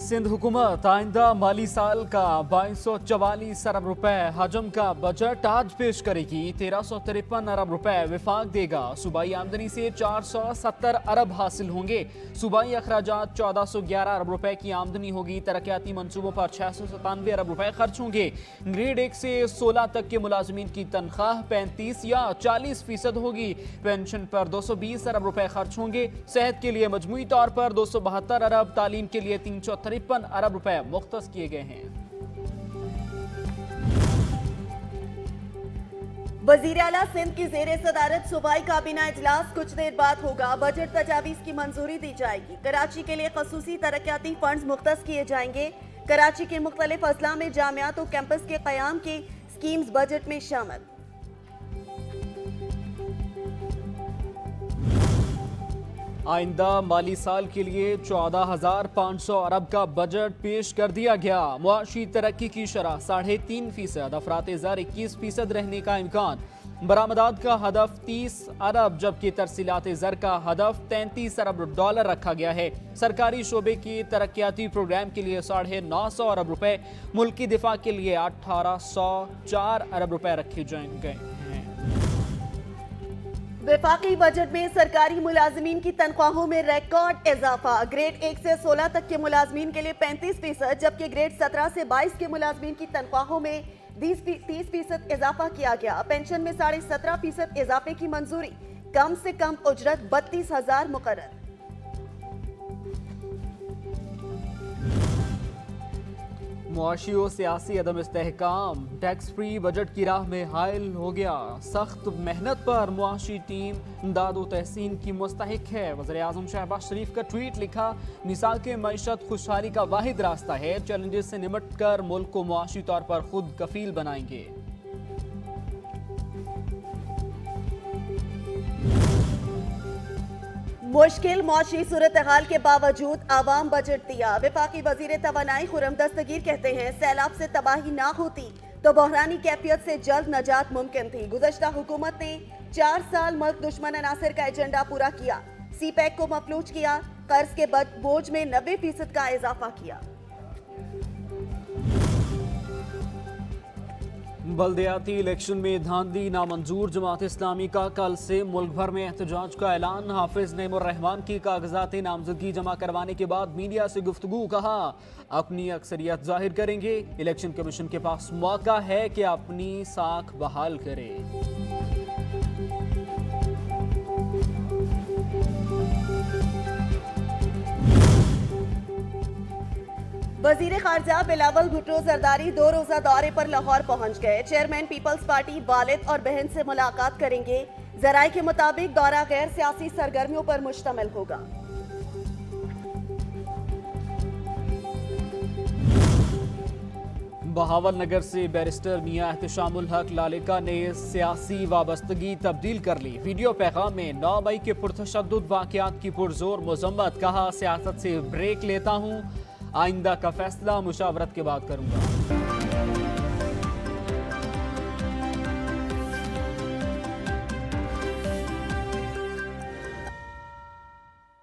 सिंध हुकूमत आइंदा माली साल का 2244 अरब रुपए हजम का बजट आज पेश करेगी। 1353 अरब रुपए विफाक देगा। सूबाई आमदनी से 470 अरब हासिल होंगे। सूबाई अखराजात 1411 अरब रुपए की आमदनी होगी। तरक्याती मंसूबों पर 697 अरब रुपए खर्च होंगे। ग्रेड 1 से 16 तक के मुलाजमीन की तनख्वाह 35 या 40% होगी। पेंशन पर 220 अरब रुपए खर्च होंगे। सेहत के लिए मजमूई तौर पर 272 अरब, तालीम के लिए 353 अरब रुपए मुख्तस किए गए हैं। वजीर आला सिंध की जेर सदारत सूबाई काबीना इजलास कुछ देर बाद होगा। बजट तजावीज की मंजूरी दी जाएगी। कराची के लिए खसूसी तरक्याती फंड्स मुख्तस किए जाएंगे। कराची के मुख्तलिफ अजला में जामियात और कैंपस के क़याम की स्कीम्स बजट में शामिल। आइंदा माली साल के लिए 14,500 अरब का बजट पेश कर दिया गया। मुआशी तरक्की की शरह 3.5%, अफराते ज़र 21% रहने का इम्कान। बरामदात का हदफ 30 अरब जबकि तरसीलात ज़र का हदफ 33 अरब डॉलर रखा गया है। सरकारी शोबे के तरक्याती प्रोग्राम के लिए 950 अरब रुपए, मुल्की दिफा के लिए 1804 अरब रुपए रखे जाएंगे। वफाकी बजट में सरकारी मुलाजमीन की तनख्वाहों में रिकॉर्ड इजाफा। ग्रेड 1 से 16 तक के मुलाजमीन के लिए 35%, जबकि ग्रेड 17 से 22 के मुलाजमीन की तनख्वाहों में 30% इजाफा किया गया। पेंशन में 17.5% इजाफे की मंजूरी। कम से कम उजरत 32,000 मुकर्रर। मुआशी और सियासी अदम इस्तेहकाम टैक्स फ्री बजट की राह में हायल हो गया। सख्त मेहनत पर मुआशी टीम इमदाद व तहसीन की मुस्तहिक है। वज़ीर आज़म शहबाज शरीफ का ट्वीट लिखा, मिसाल के मईशत खुशहाली का वाहिद रास्ता है। चैलेंजेस से निमट कर मुल्क को मुआशी तौर पर खुद कफील बनाएंगे। मुश्किल मौशी सूरत हाल के बावजूद आवाम बजट दिया। वफाकी वजीर तवानाई खुर्रम दस्तगीर कहते हैं, सैलाब से तबाही ना होती तो बहरानी कैफियत से जल्द नजात मुमकिन थी। गुज़श्ता हुकूमत ने 4 साल मुल्क दुश्मन अनासर का एजेंडा पूरा किया। सीपैक को मफलूज किया। कर्ज के बोझ में 90% का इजाफा किया। बल्दियाती इलेक्शन में धांधली नामंजूर। जमात इस्लामी का कल से मुल्क भर में एहतजाज का ऐलान। हाफिज नईमुर रहमान की कागजात नामजदगी जमा करवाने के बाद मीडिया से गुफ्तगू, कहा अपनी अक्सरियत जाहिर करेंगे। इलेक्शन कमीशन के पास मौका है कि अपनी साख बहाल करे। वजीर खारजा बिलावल भुट्टो जरदारी 2 रोजा दौरे पर लाहौर पहुंच गए। चेयरमैन पीपल्स पार्टी वालिद और बहन से मुलाकात करेंगे। जराये के मुताबिक दौरा गैर सियासी सरगर्मियों पर मुश्तमिल होगा। बहावल नगर से बैरिस्टर मियां एहतशामुल हक लालिका ने सियासी वाबस्तगी तब्दील कर ली। वीडियो पैगाम में 9 मई के पुरतशद्दुद वाक़यात की पुरजोर मजम्मत, कहा सियासत से ब्रेक लेता हूँ, आइंदा का फैसला मुशावरत के बाद करूंगा।